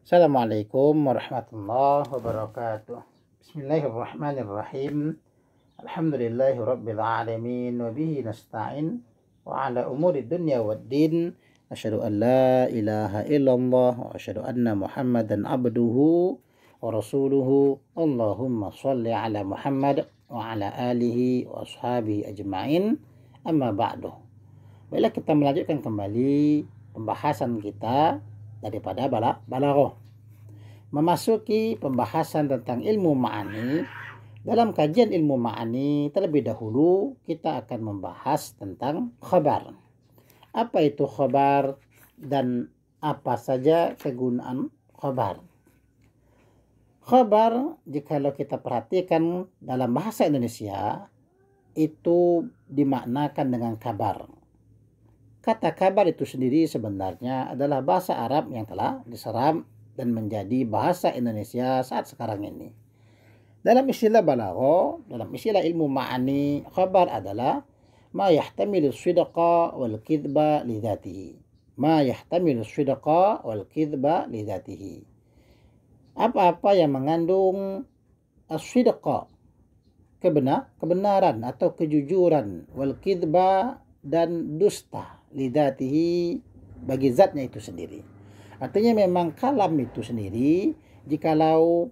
Assalamualaikum warahmatullahi wabarakatuh. Bismillahirrahmanirrahim. Alhamdulillahi rabbil alamin wa bihi nasta'in wa ala umuri dunya waddin. Asyhadu an la ilaha illallah wa asyhadu anna Muhammadan abduhu wa rasuluhu. Allahumma shalli ala Muhammad wa ala alihi wa ashabihi ajma'in. Amma ba'du. Baiklah, kita melanjutkan kembali pembahasan kita daripada balaghah. Memasuki pembahasan tentang ilmu ma'ani. Dalam kajian ilmu ma'ani terlebih dahulu kita akan membahas tentang khabar. Apa itu khabar dan apa saja kegunaan khabar? Khabar, jikalau kita perhatikan dalam bahasa Indonesia, itu dimaknakan dengan kabar. Kata kabar itu sendiri sebenarnya adalah bahasa Arab yang telah diserap dan menjadi bahasa Indonesia saat sekarang ini. Dalam istilah balaghah, dalam istilah ilmu ma'ani, khabar adalah ma yahtamilu sidqa wal kidba li dzatihi. Ma yahtamilu sidqa wal kidba li dzatihi. Apa-apa yang mengandung as-sidqa, kebenaran atau kejujuran, wal kidba dan dusta, lidatihi, bagi zatnya itu sendiri. Artinya memang kalam itu sendiri, jikalau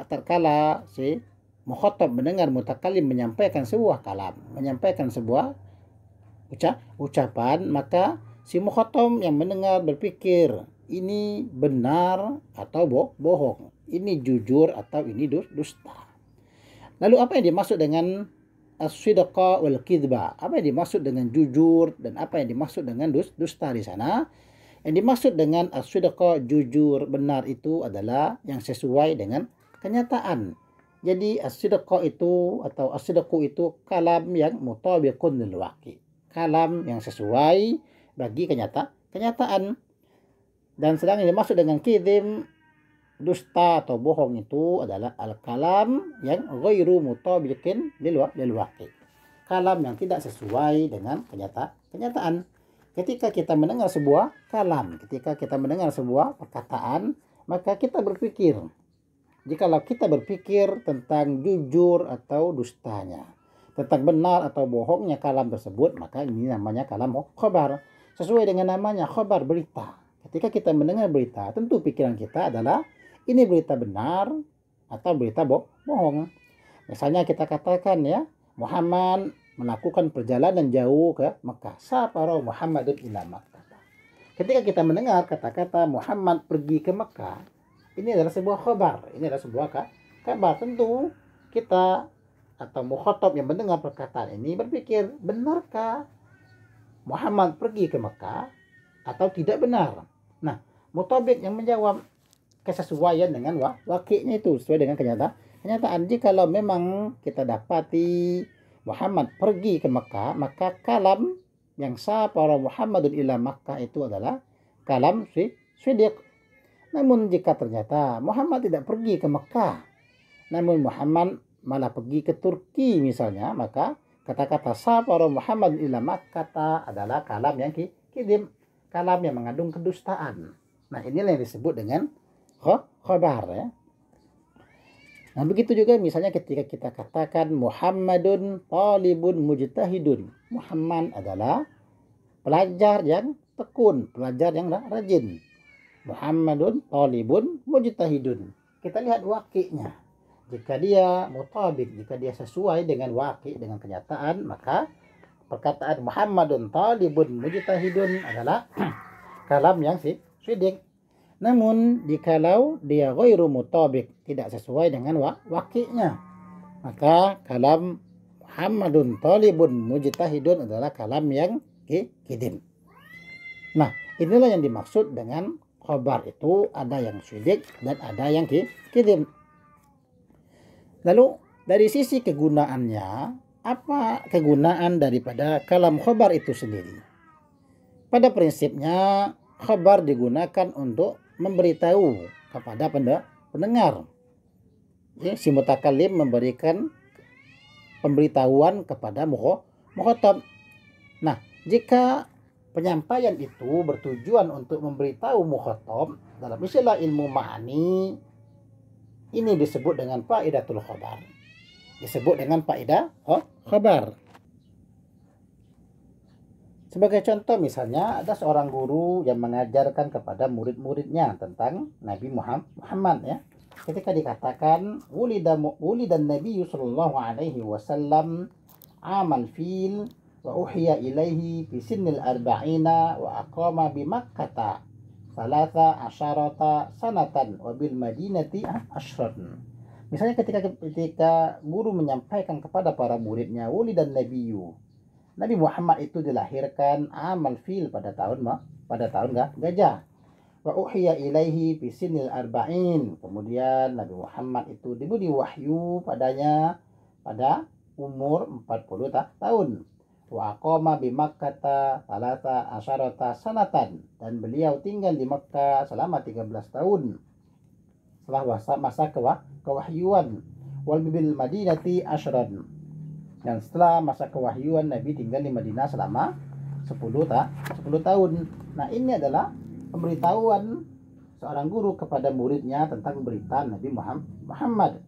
terkala si mukhatab mendengar mutakalim menyampaikan sebuah kalam, menyampaikan sebuah ucapan, maka si mukhatab yang mendengar berpikir ini benar atau bohong, ini jujur atau ini dusta. Lalu apa yang dimaksud dengan as-sidqa wal kidba? Apa yang dimaksud dengan jujur dan apa yang dimaksud dengan dusta di sana? Yang dimaksud dengan as-sidqa, jujur, benar, itu adalah yang sesuai dengan kenyataan. Jadi as-sidqa itu atau as-sidqu itu kalam yang mutabiqun lil waqi. Kalam yang sesuai bagi kenyataan. Dan sedang yang dimaksud dengan kidzib, dusta atau bohong, itu adalah al-kalam yang ghairu mutabiqin lil waqi. Kalam yang tidak sesuai dengan kenyataan. Ketika kita mendengar sebuah kalam, ketika kita mendengar sebuah perkataan, maka kita berpikir. Jikalau kita berpikir tentang jujur atau dustanya, tentang benar atau bohongnya kalam tersebut, maka ini namanya kalam khabar. Sesuai dengan namanya, khabar, berita. Ketika kita mendengar berita, tentu pikiran kita adalah ini berita benar atau berita bohong. Misalnya kita katakan ya, Muhammad melakukan perjalanan jauh ke Mekah. Safara Muhammadun ila Makkah. Ketika kita mendengar kata-kata Muhammad pergi ke Mekah, ini adalah sebuah khabar. Ini adalah sebuah kabar. Tentu kita atau mukhatab yang mendengar perkataan ini berpikir, benarkah Muhammad pergi ke Mekah atau tidak benar? Nah, mutabik yang menjawab kesesuaian dengan waqi'nya itu, sesuai dengan kenyataan. Jikalau memang kita dapati Muhammad pergi ke Mekah, maka kalam yang safara Muhammadun ila Makkah itu adalah kalam siddiq. Namun jika ternyata Muhammad tidak pergi ke Mekah, namun Muhammad malah pergi ke Turki misalnya, maka kata-kata safara Muhammadun ila Makkah adalah kalam yang kidzib, kalam yang mengandung kedustaan. Nah, inilah yang disebut dengan khabar ya. Nah, begitu juga misalnya ketika kita katakan Muhammadun talibun mujtahidun. Muhammad adalah pelajar yang tekun, pelajar yang rajin. Muhammadun talibun mujtahidun. Kita lihat waqi'nya. Jika dia mutabik, jika dia sesuai dengan waqi', dengan kenyataan, maka perkataan Muhammadun talibun mujtahidun adalah kalam yang siddiq. Namun jikalau dia ghairu mutabik, tidak sesuai dengan waqi'nya, maka kalam Muhammadun talibun mujtahidun adalah kalam yang kidzib. Nah, inilah yang dimaksud dengan khabar itu, ada yang siddiq dan ada yang kidzib. Lalu dari sisi kegunaannya, apa kegunaan daripada kalam khabar itu sendiri? Pada prinsipnya, khabar digunakan untuk memberitahu kepada pendengar. Ya, si mutakalim memberikan pemberitahuan kepada mukhatab. Nah, jika Penyampaian itu bertujuan untuk memberitahu mukhatab. Dalam istilah ilmu ma'ani, ini disebut dengan faidatul khabar. Disebut dengan faidah khabar. Sebagai contoh misalnya ada seorang guru yang mengajarkan kepada murid-muridnya tentang Nabi Muhammad ya. Ketika dikatakan wulidan Nabi sallallahu alaihi wasallam amal fil wa uhiya ilaihi fi sinnil arba'ina wa aqama bi Makkah salasa asyarata sanatan wa bil madinati asyran. Misalnya ketika guru menyampaikan kepada para muridnya wulidan nabiyyu, Nabi Muhammad itu dilahirkan amal fil pada tahun gajah. Wa uhiya ilaihi fi sinil arba'in. Kemudian Nabi Muhammad itu diberi wahyu padanya pada umur 40 tahun. Wa aqama bi Makkah salasa asyarata sanatan, dan beliau tinggal di Makkah selama 13 tahun. Setelah masa kewahyuan wal bil madinati asyran. Dan setelah masa kewahyuan Nabi tinggal di Madinah selama 10 tahun. Nah, ini adalah pemberitahuan seorang guru kepada muridnya tentang berita Nabi Muhammad.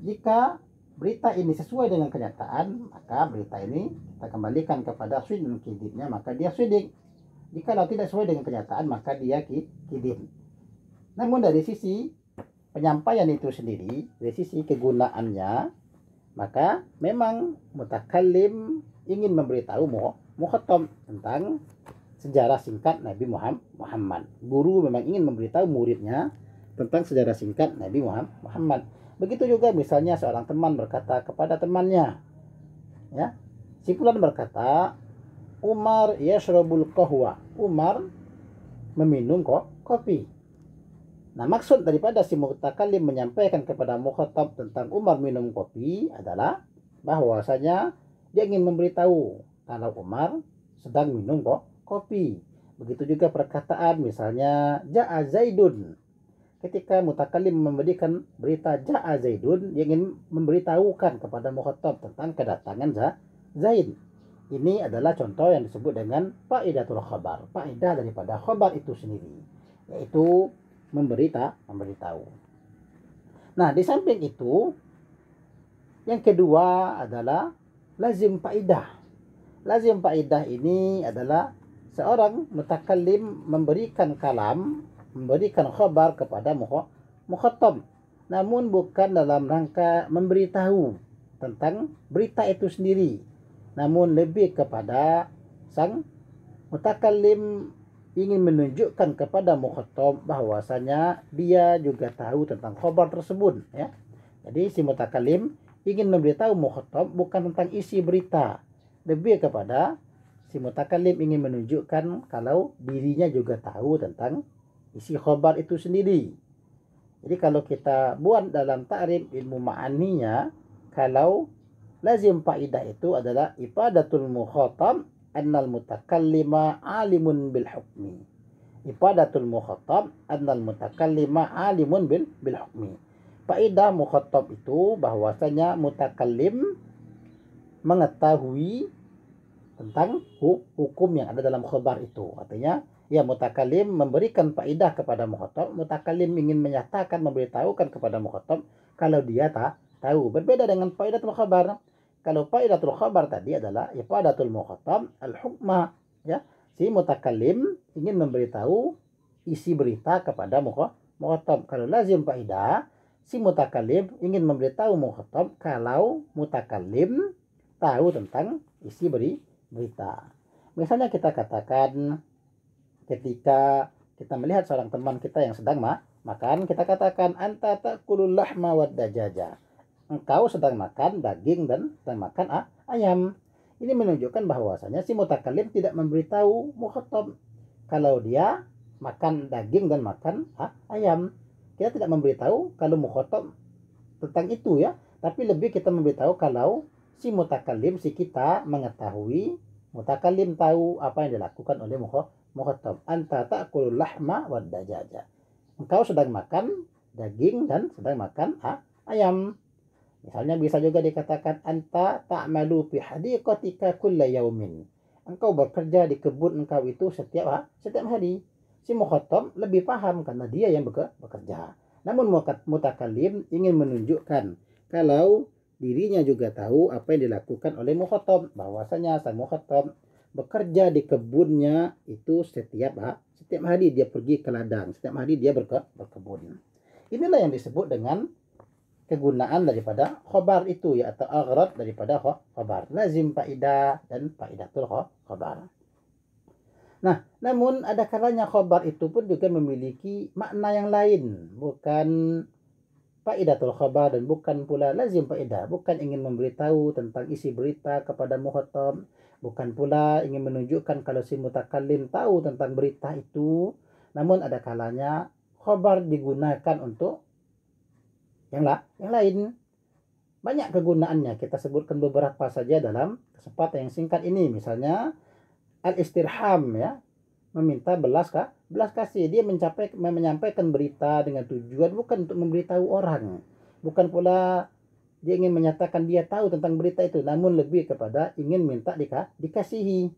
Jika berita ini sesuai dengan kenyataan, maka berita ini kita kembalikan kepada sidq dan kidibnya, maka dia sidq. Jika tidak sesuai dengan kenyataan, maka dia kidib. Namun dari sisi penyampaian itu sendiri, dari sisi kegunaannya, maka memang mutakallim ingin memberitahu mukhatab tentang sejarah singkat Nabi Muhammad. Guru memang ingin memberitahu muridnya tentang sejarah singkat Nabi Muhammad. Begitu juga misalnya seorang teman berkata kepada temannya, ya, si fulan berkata, Umar yashrabul qahwa. Umar meminum kopi. Nah, maksud daripada si mutakallim menyampaikan kepada mukhatab tentang Umar minum kopi adalah bahwasanya dia ingin memberitahu kalau Umar sedang minum kopi. Begitu juga perkataan misalnya Ja'a Zaidun. Ketika mutakallim memberikan berita Ja'a Zaidun, dia ingin memberitahukan kepada mukhatab tentang kedatangan Zaid. Ini adalah contoh yang disebut dengan faidatul khabar. Faidah daripada khabar itu sendiri, yaitu memberitahu. Nah, di samping itu, yang kedua adalah lazim faidah. Lazim faidah ini adalah seorang mutakallim memberikan khabar kepada mukhatab, namun bukan dalam rangka memberitahu tentang berita itu sendiri, namun lebih kepada sang mutakallim ingin menunjukkan kepada mukhatab bahwasanya dia juga tahu tentang khabar tersebut, ya. Jadi si mutakallim ingin memberitahu mukhatab bukan tentang isi berita, lebih kepada si mutakallim ingin menunjukkan kalau dirinya juga tahu tentang isi khabar itu sendiri. Jadi kalau kita buat dalam ta'rif ilmu ma'aninya, kalau lazim faidah itu adalah ifadatul mukhatab annal mutakallima alimun bil hukmi. Ifadatul mukhatab annal mutakallima alimun bil hukmi. Faedah mukhatab itu bahwasanya mutakallim mengetahui tentang hukum yang ada dalam khabar itu. Artinya, ya, mutakallim memberikan faedah kepada mukhatab, mutakallim ingin menyatakan, memberitahukan kepada mukhatab kalau dia tak tahu. Berbeda dengan faedatul khabar. Kalau faedatul khabar tadi adalah ifadatul mukhatab al-hukma, ya. Si mutakallim ingin memberitahu isi berita kepada mukhatab. Kalau lazim faedah, si mutakallim ingin memberitahu mukhatab kalau mutakallim tahu tentang isi berita. Misalnya kita katakan ketika kita melihat seorang teman kita yang sedang makan, kita katakan anta ta'kulul lahma wad dajaja. Engkau sedang makan daging dan sedang makan ayam. Ini menunjukkan bahwasanya si mutakallim tidak memberitahu mukhatab kalau dia makan daging dan makan ayam. Kita tidak memberitahu kalau mukhatab tentang itu, ya, tapi lebih kita memberitahu kalau si mutakallim, si kita mengetahui, mutakallim tahu apa yang dilakukan oleh mukhatab. Anta ta'kulul lahma wad dajaja. Engkau sedang makan daging dan sedang makan ayam. Misalnya bisa juga dikatakan anta ta'malu fi hadiqatika kulla yaumin. engkau bekerja di kebun engkau itu setiap hari. Si mukhatab lebih paham karena dia yang bekerja. Namun mutakallim ingin menunjukkan kalau dirinya juga tahu apa yang dilakukan oleh mukhatab, bahwasanya sang mukhatab bekerja di kebunnya itu setiap hari dia pergi ke ladang, setiap hari dia berkebun. Inilah yang disebut dengan kegunaan daripada khobar itu, ya, atau aghrad daripada khobar. Lazim faidah dan faidatul khobar. Nah, namun ada kalanya khobar itu pun juga memiliki makna yang lain, bukan faidatul khabar dan bukan pula lazim faidah, bukan ingin memberitahu tentang isi berita kepada mukhatab, bukan pula ingin menunjukkan kalau si mutakallim tahu tentang berita itu. Namun ada kalanya khabar digunakan untuk yang lain. Banyak kegunaannya, kita sebutkan beberapa saja dalam kesempatan yang singkat ini. Misalnya al-istirham, ya, meminta belas kasih. Dia menyampaikan berita dengan tujuan bukan untuk memberitahu orang, bukan pula dia ingin menyatakan dia tahu tentang berita itu, namun lebih kepada ingin minta dikasihi.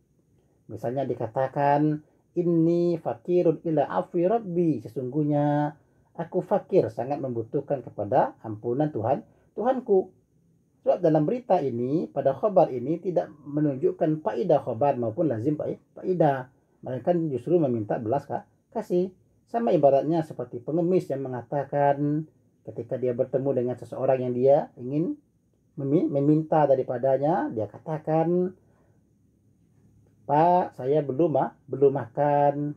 Misalnya dikatakan, inni fakirun ila afi rabbi, sesungguhnya aku fakir, sangat membutuhkan kepada ampunan Tuhanku. Sebab dalam berita ini, pada khabar ini tidak menunjukkan faidah khabar maupun lazim faidah, mereka justru meminta belas kasih. Sama ibaratnya seperti pengemis yang mengatakan ketika dia bertemu dengan seseorang yang dia ingin meminta daripadanya, dia katakan, Pak, saya belum makan,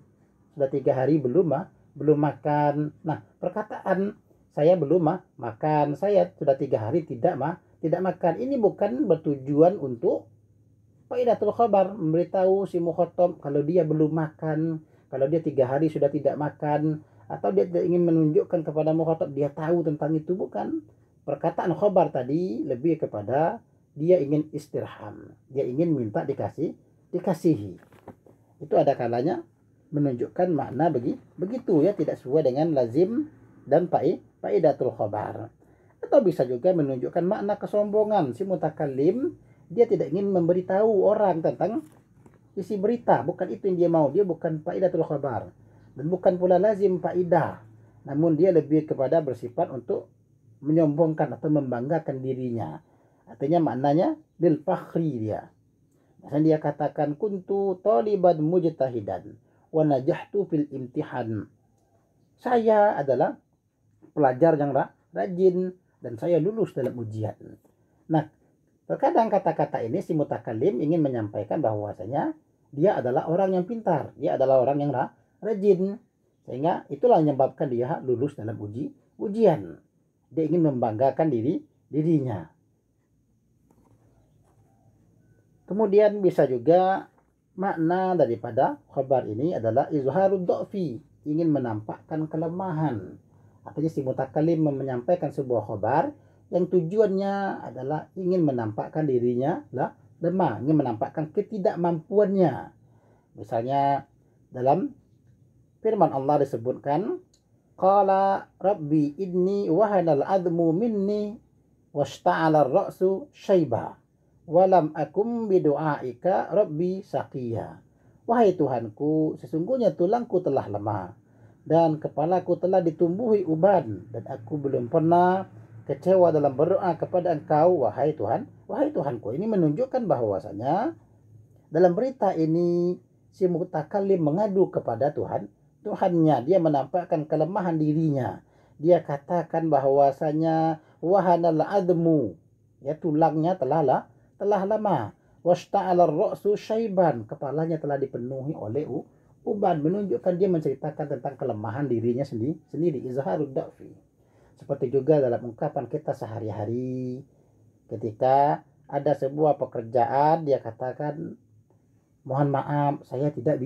sudah 3 hari belum makan. Nah, perkataan saya belum makan, saya sudah 3 hari tidak makan, ini bukan bertujuan untuk faidatul khabar, memberitahu si mukhatab kalau dia belum makan, kalau dia 3 hari sudah tidak makan, atau dia ingin menunjukkan kepada mukhatab dia tahu tentang itu, bukan. Perkataan khabar tadi lebih kepada dia ingin istirham, dia ingin minta dikasihi. Itu ada kalanya menunjukkan makna begitu, ya, tidak sesuai dengan lazim dan faidatul khabar. Atau bisa juga menunjukkan makna kesombongan si mutakallim. Dia tidak ingin memberitahu orang tentang isi berita, bukan itu yang dia mau. Dia bukan faidatul khabar dan bukan pula lazim faidah, namun dia lebih kepada bersifat untuk menyombongkan atau membanggakan dirinya. Artinya maknanya lil fakhri dia. Misalnya dia katakan, kuntu taliban mujtahidan wa najahtu fil imtihan. Saya adalah pelajar yang rajin dan saya lulus dalam ujian. Nah, terkadang kata-kata ini si mutakallim ingin menyampaikan bahwasanya dia adalah orang yang pintar, dia adalah orang yang rajin, sehingga itulah yang menyebabkan dia lulus dalam ujian. Dia ingin membanggakan dirinya. Kemudian bisa juga makna daripada khabar ini adalah izharud dha'fi, ingin menampakkan kelemahan. Artinya si mutakallim menyampaikan sebuah khabar yang tujuannya adalah ingin menampakkan dirinya lemah, ingin menampakkan ketidakmampuannya. Misalnya dalam firman Allah disebutkan, qala rabbi inni wahanal admu minni washta'ala ar-ra'su syaiba walam akum bidu'aika rabbi saqiya. Wahai Tuhanku, sesungguhnya tulangku telah lemah dan kepalaku telah ditumbuhi uban, dan aku belum pernah kecewa dalam berdoa kepada Engkau, wahai Tuhanku. Ini menunjukkan bahwasanya dalam berita ini si mutakallim mengadu kepada Tuhannya. Dia menampakkan kelemahan dirinya. Dia katakan bahwasanya wahanal admu, ya, tulangnya telah lama. Washta'ala ar-ra'su syaiban, kepalanya telah dipenuhi oleh uban, menunjukkan dia menceritakan tentang kelemahan dirinya sendiri. Izharud dha'fi. Seperti juga dalam ungkapan kita sehari-hari, ketika ada sebuah pekerjaan, dia katakan, mohon maaf, saya tidak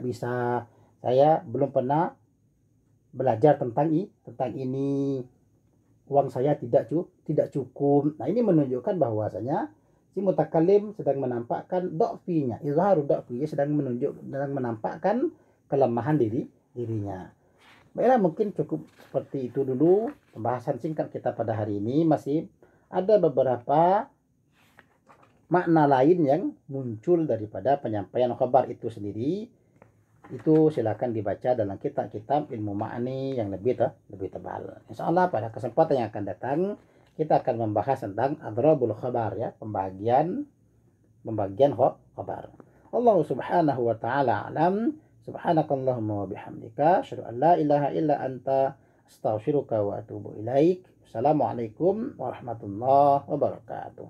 bisa, saya belum pernah belajar tentang ini, uang saya tidak cukup. Nah, ini menunjukkan bahwasanya si mutakallim sedang menampakkan dha'finya, izharud dha'fi, sedang menampakkan kelemahan dirinya. Baiklah, mungkin cukup seperti itu dulu pembahasan singkat kita pada hari ini. Masih ada beberapa makna lain yang muncul daripada penyampaian khabar itu sendiri, itu silakan dibaca dalam kitab-kitab ilmu ma'ani yang lebih tebal. Insyaallah pada kesempatan yang akan datang kita akan membahas tentang adrabul khabar, ya, pembagian khabar. Allah subhanahu wa ta'ala alam. Subhanakallahumma wa bihamdika asyhadu an la ilaha illa anta astaghfiruka wa atubu ilaik. Assalamualaikum warahmatullahi wabarakatuh.